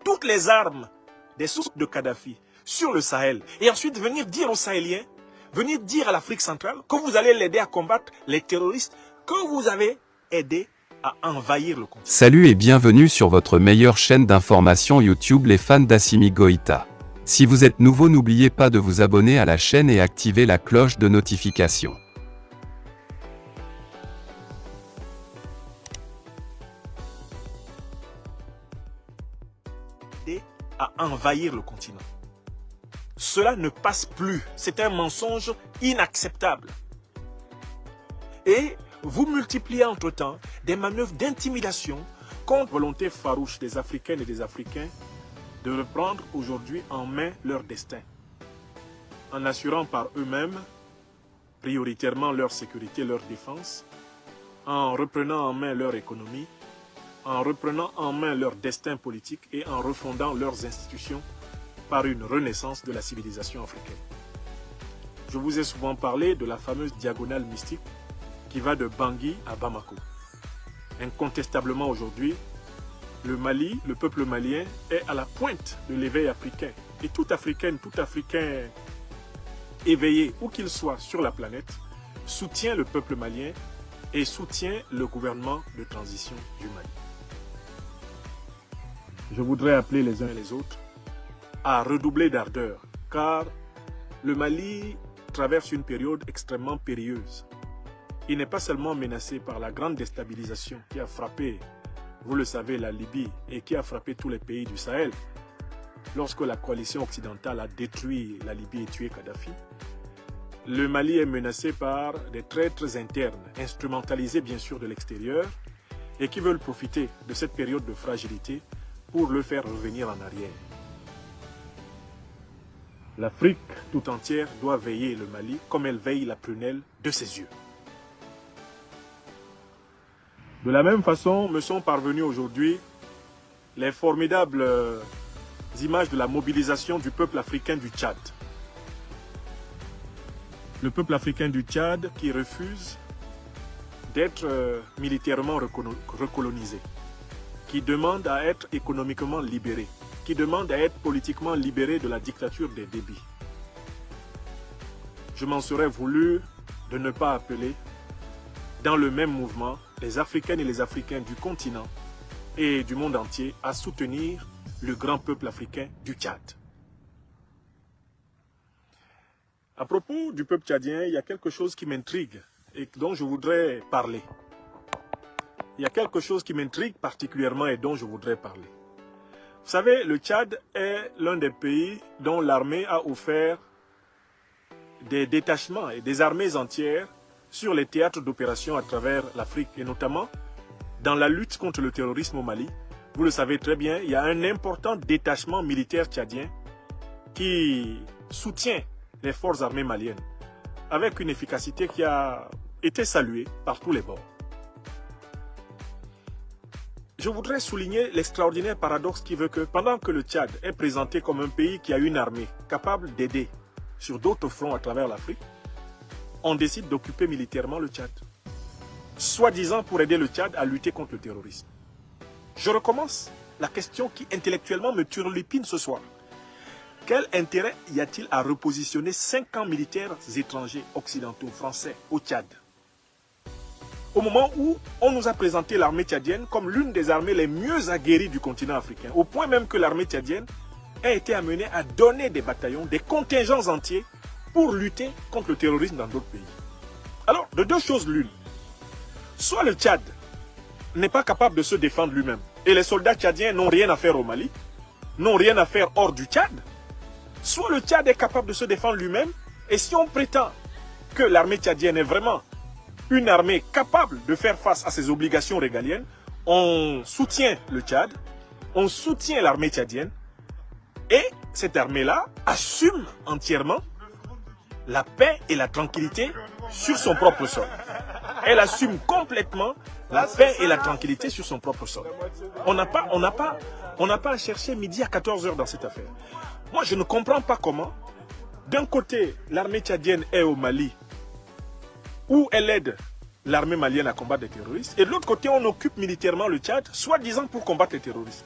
toutes les armes des sources de Kadhafi sur le Sahel et ensuite venir dire aux Sahéliens, venir dire à l'Afrique centrale que vous allez l'aider à combattre les terroristes que vous avez aidé à envahir le continent. Salut et bienvenue sur votre meilleure chaîne d'information YouTube, les fans d'Assimi Goïta. Si vous êtes nouveau, n'oubliez pas de vous abonner à la chaîne et activer la cloche de notification. À envahir le continent. Cela ne passe plus. C'est un mensonge inacceptable. Et vous multipliez entre-temps des manœuvres d'intimidation contre la volonté farouche des Africaines et des Africains de reprendre aujourd'hui en main leur destin, en assurant par eux-mêmes prioritairement leur sécurité, leur défense, en reprenant en main leur économie, en reprenant en main leur destin politique et en refondant leurs institutions par une renaissance de la civilisation africaine. Je vous ai souvent parlé de la fameuse diagonale mystique qui va de Bangui à Bamako. Incontestablement aujourd'hui, le Mali, le peuple malien, est à la pointe de l'éveil africain. Et tout Africain éveillé, où qu'il soit sur la planète, soutient le peuple malien et soutient le gouvernement de transition du Mali. Je voudrais appeler les uns et les autres à redoubler d'ardeur, car le Mali traverse une période extrêmement périlleuse. Il n'est pas seulement menacé par la grande déstabilisation qui a frappé, vous le savez, la Libye et qui a frappé tous les pays du Sahel, lorsque la coalition occidentale a détruit la Libye et tué Kadhafi. Le Mali est menacé par des traîtres internes, instrumentalisés bien sûr de l'extérieur, et qui veulent profiter de cette période de fragilité pour le faire revenir en arrière. L'Afrique tout entière doit veiller le Mali comme elle veille la prunelle de ses yeux. De la même façon, me sont parvenues aujourd'hui les formidables images de la mobilisation du peuple africain du Tchad. Le peuple africain du Tchad qui refuse d'être militairement recolonisé, qui demande à être économiquement libéré, qui demande à être politiquement libéré de la dictature des Déby. Je m'en serais voulu de ne pas appeler dans le même mouvement les Africaines et les Africains du continent et du monde entier à soutenir le grand peuple africain du Tchad. À propos du peuple tchadien, il y a quelque chose qui m'intrigue et dont je voudrais parler. Il y a quelque chose qui m'intrigue particulièrement et dont je voudrais parler. Vous savez, le Tchad est l'un des pays dont l'armée a offert des détachements et des armées entières sur les théâtres d'opération à travers l'Afrique et notamment dans la lutte contre le terrorisme au Mali. Vous le savez très bien, il y a un important détachement militaire tchadien qui soutient les forces armées maliennes avec une efficacité qui a été saluée par tous les bords. Je voudrais souligner l'extraordinaire paradoxe qui veut que pendant que le Tchad est présenté comme un pays qui a une armée capable d'aider sur d'autres fronts à travers l'Afrique, on décide d'occuper militairement le Tchad, soi-disant pour aider le Tchad à lutter contre le terrorisme. Je recommence la question qui intellectuellement me turlupine ce soir. Quel intérêt y a-t-il à repositionner 5 camps militaires étrangers, occidentaux, français au Tchad ? Au moment où on nous a présenté l'armée tchadienne comme l'une des armées les mieux aguerries du continent africain, au point même que l'armée tchadienne a été amenée à donner des bataillons, des contingents entiers pour lutter contre le terrorisme dans d'autres pays. Alors, de deux choses l'une. Soit le Tchad n'est pas capable de se défendre lui-même, et les soldats tchadiens n'ont rien à faire au Mali, n'ont rien à faire hors du Tchad, soit le Tchad est capable de se défendre lui-même, et si on prétend que l'armée tchadienne est vraiment une armée capable de faire face à ses obligations régaliennes, on soutient le Tchad, on soutient l'armée tchadienne, et cette armée-là assume entièrement la paix et la tranquillité sur son propre sol. Elle assume complètement la paix et la tranquillité sur son propre sol. On n'a pas à chercher midi à 14 h dans cette affaire. Moi, je ne comprends pas comment, d'un côté, l'armée tchadienne est au Mali, où elle aide l'armée malienne à combattre les terroristes, et de l'autre côté, on occupe militairement le Tchad, soi-disant pour combattre les terroristes.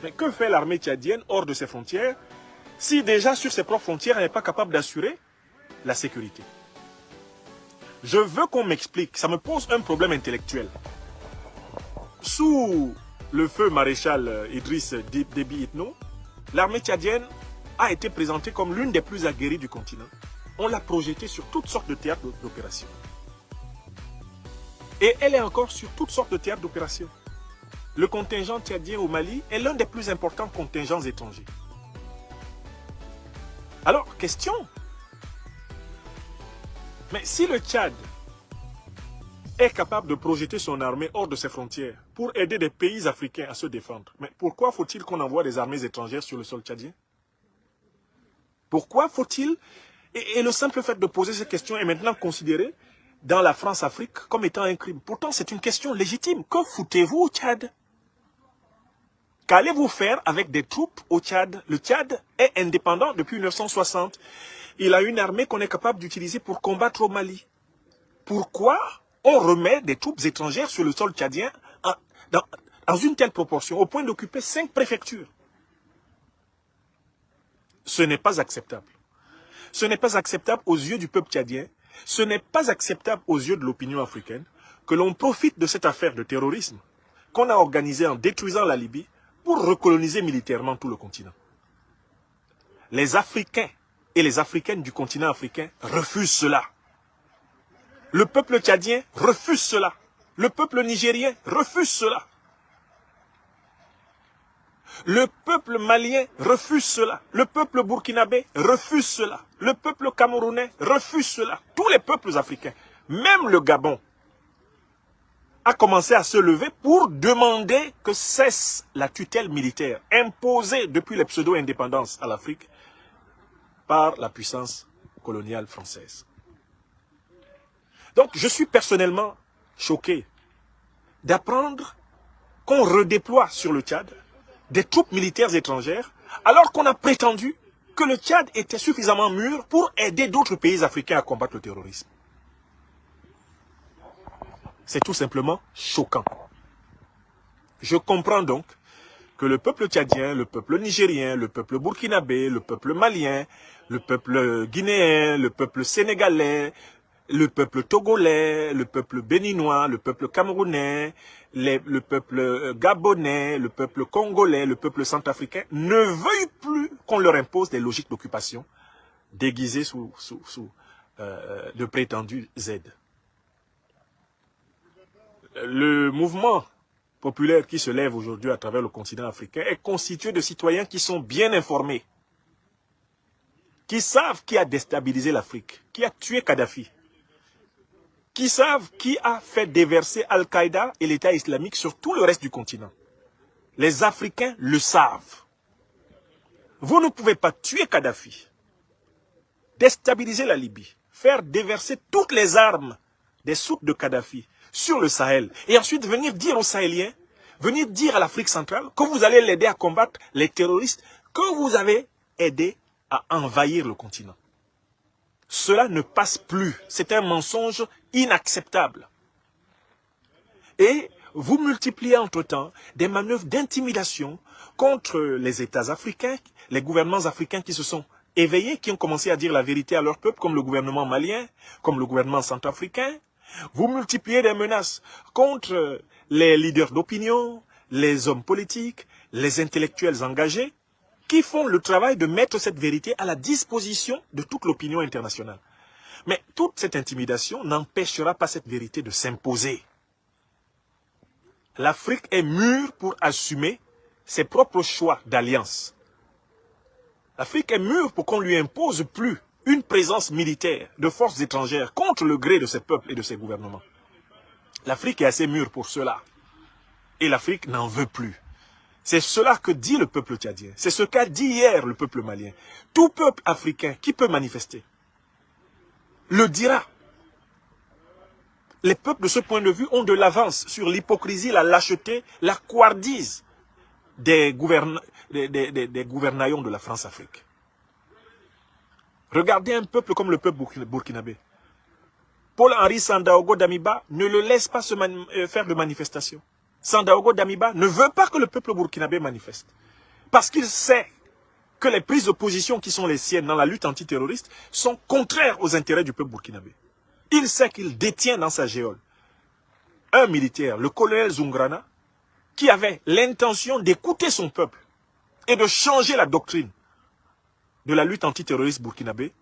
Mais que fait l'armée tchadienne hors de ses frontières si déjà sur ses propres frontières, elle n'est pas capable d'assurer la sécurité? Je veux qu'on m'explique, ça me pose un problème intellectuel. Sous le feu maréchal Idriss Déby Itno, l'armée tchadienne a été présentée comme l'une des plus aguerries du continent. On l'a projetée sur toutes sortes de théâtres d'opération. Et elle est encore sur toutes sortes de théâtres d'opération. Le contingent tchadien au Mali est l'un des plus importants contingents étrangers. Alors, question. Mais si le Tchad est capable de projeter son armée hors de ses frontières pour aider des pays africains à se défendre, mais pourquoi faut-il qu'on envoie des armées étrangères sur le sol tchadien? Pourquoi faut-il... Et le simple fait de poser cette question est maintenant considéré dans la France-Afrique comme étant un crime. Pourtant, c'est une question légitime. Que foutez-vous au Tchad? Qu'allez-vous faire avec des troupes au Tchad? Le Tchad est indépendant depuis 1960. Il a une armée qu'on est capable d'utiliser pour combattre au Mali. Pourquoi on remet des troupes étrangères sur le sol tchadien dans une telle proportion, au point d'occuper 5 préfectures? Ce n'est pas acceptable. Ce n'est pas acceptable aux yeux du peuple tchadien. Ce n'est pas acceptable aux yeux de l'opinion africaine que l'on profite de cette affaire de terrorisme qu'on a organisée en détruisant la Libye pour recoloniser militairement tout le continent. Les Africains et les Africaines du continent africain refusent cela. Le peuple tchadien refuse cela. Le peuple nigérien refuse cela. Le peuple malien refuse cela. Le peuple burkinabé refuse cela. Le peuple camerounais refuse cela. Tous les peuples africains, même le Gabon, a commencé à se lever pour demander que cesse la tutelle militaire imposée depuis les pseudo-indépendances à l'Afrique par la puissance coloniale française. Donc, je suis personnellement choqué d'apprendre qu'on redéploie sur le Tchad des troupes militaires étrangères, alors qu'on a prétendu que le Tchad était suffisamment mûr pour aider d'autres pays africains à combattre le terrorisme. C'est tout simplement choquant. Je comprends donc que le peuple tchadien, le peuple nigérien, le peuple burkinabé, le peuple malien, le peuple guinéen, le peuple sénégalais, le peuple togolais, le peuple béninois, le peuple camerounais, le peuple gabonais, le peuple congolais, le peuple centrafricain ne veuillent plus qu'on leur impose des logiques d'occupation déguisées sous de prétendues aides. Le mouvement populaire qui se lève aujourd'hui à travers le continent africain est constitué de citoyens qui sont bien informés, qui savent qui a déstabilisé l'Afrique, qui a tué Kadhafi, qui savent qui a fait déverser Al-Qaïda et l'État islamique sur tout le reste du continent. Les Africains le savent. Vous ne pouvez pas tuer Kadhafi, déstabiliser la Libye, faire déverser toutes les armes des soutes de Kadhafi sur le Sahel, et ensuite venir dire aux Sahéliens, venir dire à l'Afrique centrale que vous allez l'aider à combattre les terroristes que vous avez aidé à envahir le continent. Cela ne passe plus. C'est un mensonge inacceptable. Et vous multipliez entre-temps des manœuvres d'intimidation contre les États africains, les gouvernements africains qui se sont éveillés, qui ont commencé à dire la vérité à leur peuple, comme le gouvernement malien, comme le gouvernement centrafricain. Vous multipliez des menaces contre les leaders d'opinion, les hommes politiques, les intellectuels engagés, qui font le travail de mettre cette vérité à la disposition de toute l'opinion internationale. Mais toute cette intimidation n'empêchera pas cette vérité de s'imposer. L'Afrique est mûre pour assumer ses propres choix d'alliance. L'Afrique est mûre pour qu'on ne lui impose plus une présence militaire de forces étrangères contre le gré de ses peuples et de ses gouvernements. L'Afrique est assez mûre pour cela. Et l'Afrique n'en veut plus. C'est cela que dit le peuple tchadien. C'est ce qu'a dit hier le peuple malien. Tout peuple africain qui peut manifester le dira. Les peuples de ce point de vue ont de l'avance sur l'hypocrisie, la lâcheté, la couardise des gouvernaillons de la France-Afrique. Regardez un peuple comme le peuple burkinabé. Paul-Henri Sandaogo Damiba ne le laisse pas faire de manifestation. Sandaogo Damiba ne veut pas que le peuple burkinabé manifeste. Parce qu'il sait que les prises de position qui sont les siennes dans la lutte antiterroriste sont contraires aux intérêts du peuple burkinabé. Il sait qu'il détient dans sa géole un militaire, le colonel Zungrana, qui avait l'intention d'écouter son peuple et de changer la doctrine de la lutte antiterroriste burkinabé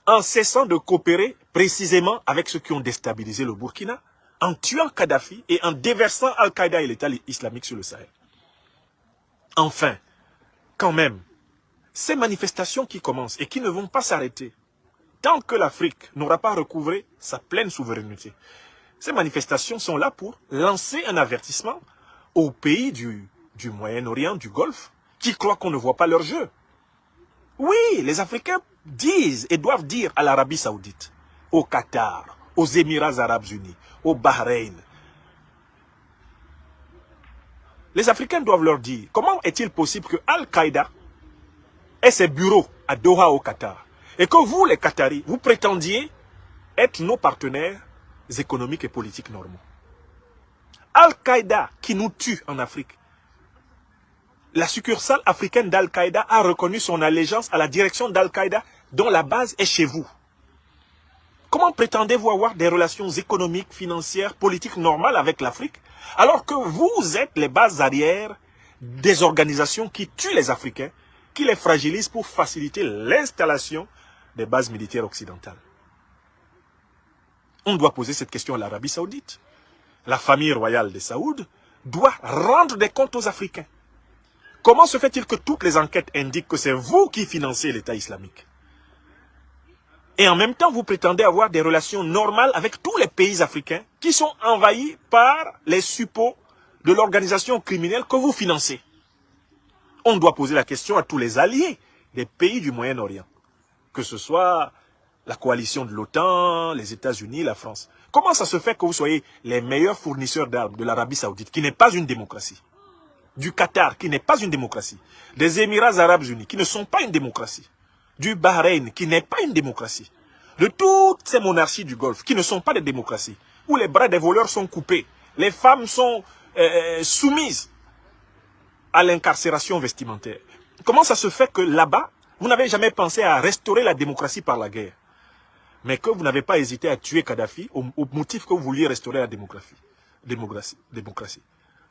en cessant de coopérer précisément avec ceux qui ont déstabilisé le Burkina, en tuant Kadhafi et en déversant Al-Qaïda et l'État islamique sur le Sahel. Enfin, quand même, ces manifestations qui commencent et qui ne vont pas s'arrêter tant que l'Afrique n'aura pas recouvré sa pleine souveraineté. Ces manifestations sont là pour lancer un avertissement aux pays du Moyen-Orient, du Golfe, qui croient qu'on ne voit pas leur jeu. Oui, les Africains disent et doivent dire à l'Arabie Saoudite, au Qatar, aux Émirats Arabes Unis, au Bahreïn. Les Africains doivent leur dire, comment est-il possible que Al-Qaïda ait ses bureaux à Doha au Qatar et que vous, les Qataris, vous prétendiez être nos partenaires économiques et politiques normaux. Al-Qaïda qui nous tue en Afrique. La succursale africaine d'Al-Qaïda a reconnu son allégeance à la direction d'Al-Qaïda dont la base est chez vous. Comment prétendez-vous avoir des relations économiques, financières, politiques normales avec l'Afrique alors que vous êtes les bases arrières des organisations qui tuent les Africains, qui les fragilisent pour faciliter l'installation des bases militaires occidentales? On doit poser cette question à l'Arabie Saoudite. La famille royale des Saouds doit rendre des comptes aux Africains. Comment se fait-il que toutes les enquêtes indiquent que c'est vous qui financez l'État islamique? Et en même temps, vous prétendez avoir des relations normales avec tous les pays africains qui sont envahis par les suppôts de l'organisation criminelle que vous financez. On doit poser la question à tous les alliés des pays du Moyen-Orient, que ce soit la coalition de l'OTAN, les États-Unis, la France. Comment ça se fait que vous soyez les meilleurs fournisseurs d'armes de l'Arabie Saoudite, qui n'est pas une démocratie, du Qatar, qui n'est pas une démocratie, des Émirats Arabes Unis, qui ne sont pas une démocratie, du Bahreïn, qui n'est pas une démocratie, de toutes ces monarchies du Golfe, qui ne sont pas des démocraties, où les bras des voleurs sont coupés, les femmes sont soumises à l'incarcération vestimentaire. Comment ça se fait que là-bas, vous n'avez jamais pensé à restaurer la démocratie par la guerre, mais que vous n'avez pas hésité à tuer Kadhafi au motif que vous vouliez restaurer la démocratie.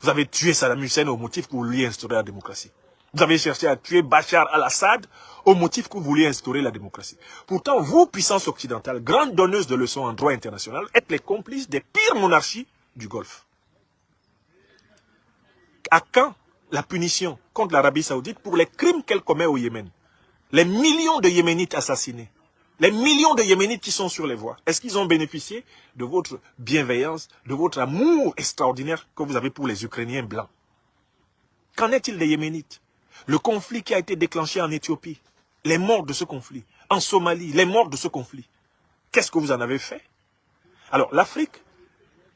Vous avez tué Saddam Hussein au motif que vous vouliez instaurer la démocratie. Vous avez cherché à tuer Bachar al-Assad au motif que vous vouliez instaurer la démocratie. Pourtant, vous, puissance occidentale, grande donneuse de leçons en droit international, êtes les complices des pires monarchies du Golfe. À quand la punition contre l'Arabie Saoudite pour les crimes qu'elle commet au Yémen? Les millions de Yéménites assassinés, les millions de Yéménites qui sont sur les voies, est-ce qu'ils ont bénéficié de votre bienveillance, de votre amour extraordinaire que vous avez pour les Ukrainiens blancs? Qu'en est-il des Yéménites? Le conflit qui a été déclenché en Éthiopie, les morts de ce conflit, en Somalie, les morts de ce conflit, qu'est-ce que vous en avez fait? Alors l'Afrique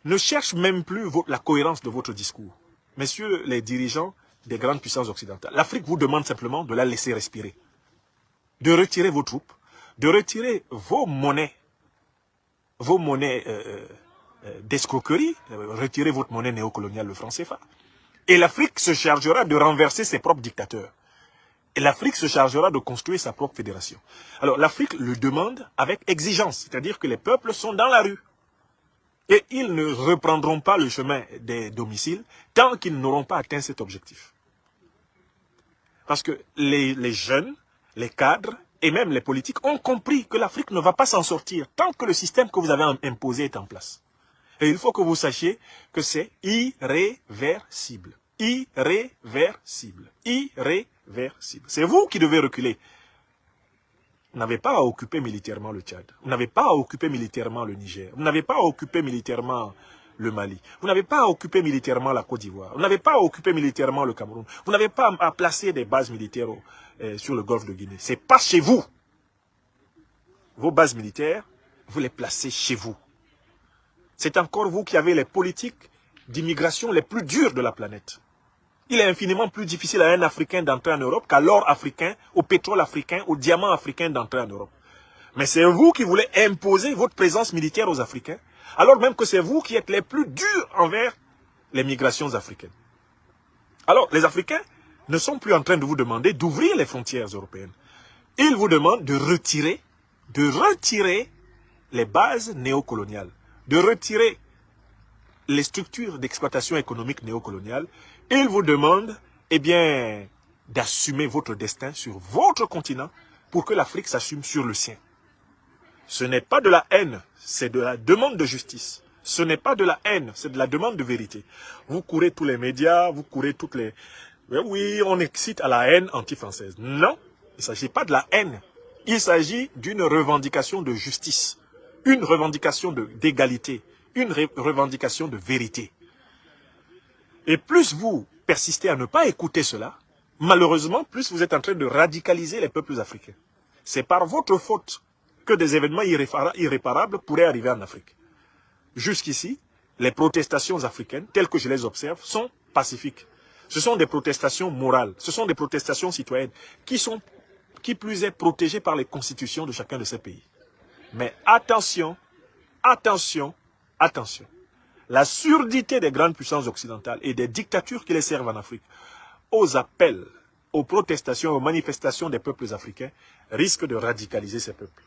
ne cherche même plus la cohérence de votre discours. Messieurs les dirigeants des grandes puissances occidentales, l'Afrique vous demande simplement de la laisser respirer, de retirer vos troupes, de retirer vos monnaies d'escroquerie, retirer votre monnaie néocoloniale, le franc CFA. Et l'Afrique se chargera de renverser ses propres dictateurs. Et l'Afrique se chargera de construire sa propre fédération. Alors l'Afrique le demande avec exigence, c'est-à-dire que les peuples sont dans la rue. Et ils ne reprendront pas le chemin des domiciles tant qu'ils n'auront pas atteint cet objectif. Parce que les jeunes, les cadres et même les politiques ont compris que l'Afrique ne va pas s'en sortir tant que le système que vous avez imposé est en place. Et il faut que vous sachiez que c'est irréversible. Irréversible. Irréversible. C'est vous qui devez reculer. Vous n'avez pas à occuper militairement le Tchad. Vous n'avez pas à occuper militairement le Niger. Vous n'avez pas à occuper militairement le Mali. Vous n'avez pas à occuper militairement la Côte d'Ivoire. Vous n'avez pas à occuper militairement le Cameroun. Vous n'avez pas à placer des bases militaires sur le golfe de Guinée. C'est pas chez vous. Vos bases militaires, vous les placez chez vous. C'est encore vous qui avez les politiques d'immigration les plus dures de la planète. Il est infiniment plus difficile à un Africain d'entrer en Europe qu'à l'or africain, au pétrole africain, au diamant africain d'entrer en Europe. Mais c'est vous qui voulez imposer votre présence militaire aux Africains, alors même que c'est vous qui êtes les plus durs envers les migrations africaines. Alors, les Africains ne sont plus en train de vous demander d'ouvrir les frontières européennes. Ils vous demandent de retirer les bases néocoloniales, de retirer les structures d'exploitation économique néocoloniale. Ils vous demandent, eh bien, d'assumer votre destin sur votre continent pour que l'Afrique s'assume sur le sien. Ce n'est pas de la haine, c'est de la demande de justice. Ce n'est pas de la haine, c'est de la demande de vérité. Vous courez tous les médias, vous courez toutes les... Oui, on excite à la haine anti-française. Non, il ne s'agit pas de la haine. Il s'agit d'une revendication de justice, une revendication d'égalité, une revendication de vérité. Et plus vous persistez à ne pas écouter cela, malheureusement, plus vous êtes en train de radicaliser les peuples africains. C'est par votre faute que des événements irréparables pourraient arriver en Afrique. Jusqu'ici, les protestations africaines, telles que je les observe, sont pacifiques. Ce sont des protestations morales, ce sont des protestations citoyennes qui plus est protégées par les constitutions de chacun de ces pays. Mais attention, attention, attention. La surdité des grandes puissances occidentales et des dictatures qui les servent en Afrique, aux appels, aux protestations, aux manifestations des peuples africains, risque de radicaliser ces peuples.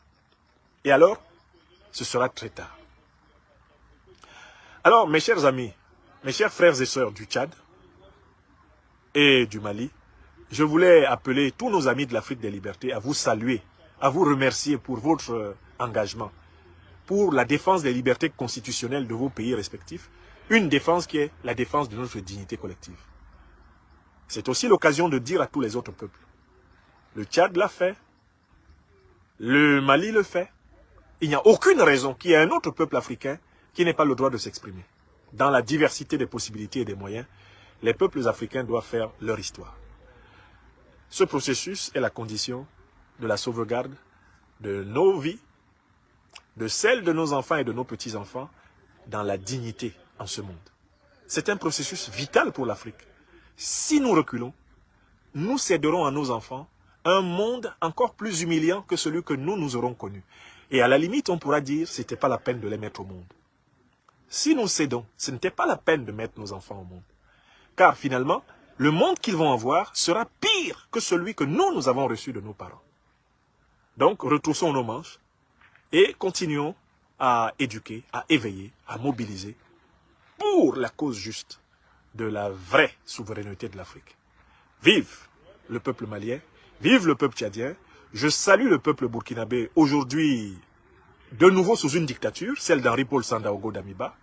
Et alors, ce sera très tard. Alors, mes chers amis, mes chers frères et sœurs du Tchad et du Mali, je voulais appeler tous nos amis de l'Afrique des libertés à vous saluer, à vous remercier pour votre engagement, pour la défense des libertés constitutionnelles de vos pays respectifs, une défense qui est la défense de notre dignité collective. C'est aussi l'occasion de dire à tous les autres peuples, le Tchad l'a fait, le Mali le fait, il n'y a aucune raison qu'il y ait un autre peuple africain qui n'ait pas le droit de s'exprimer. Dans la diversité des possibilités et des moyens, les peuples africains doivent faire leur histoire. Ce processus est la condition de la sauvegarde de nos vies, de celles de nos enfants et de nos petits-enfants, dans la dignité en ce monde. C'est un processus vital pour l'Afrique. Si nous reculons, nous céderons à nos enfants un monde encore plus humiliant que celui que nous aurons connu. Et à la limite, on pourra dire que ce n'était pas la peine de les mettre au monde. Si nous cédons, ce n'était pas la peine de mettre nos enfants au monde. Car finalement, le monde qu'ils vont avoir sera pire que celui que nous avons reçu de nos parents. Donc, retroussons nos manches et continuons à éduquer, à éveiller, à mobiliser pour la cause juste de la vraie souveraineté de l'Afrique. Vive le peuple malien, vive le peuple tchadien. Je salue le peuple burkinabé aujourd'hui de nouveau sous une dictature, celle d'Henri Paul Sandaogo Damiba.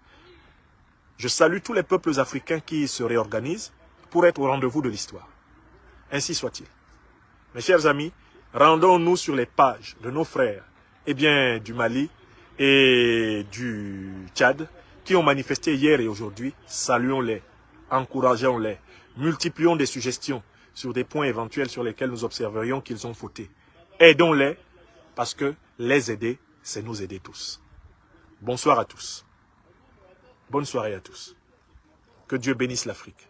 Je salue tous les peuples africains qui se réorganisent pour être au rendez-vous de l'histoire. Ainsi soit-il. Mes chers amis, rendons-nous sur les pages de nos frères, du Mali et du Tchad, qui ont manifesté hier et aujourd'hui. Saluons-les, encourageons-les, multiplions des suggestions sur des points éventuels sur lesquels nous observerions qu'ils ont fauté. Aidons-les, parce que les aider, c'est nous aider tous. Bonsoir à tous. Bonne soirée à tous. Que Dieu bénisse l'Afrique.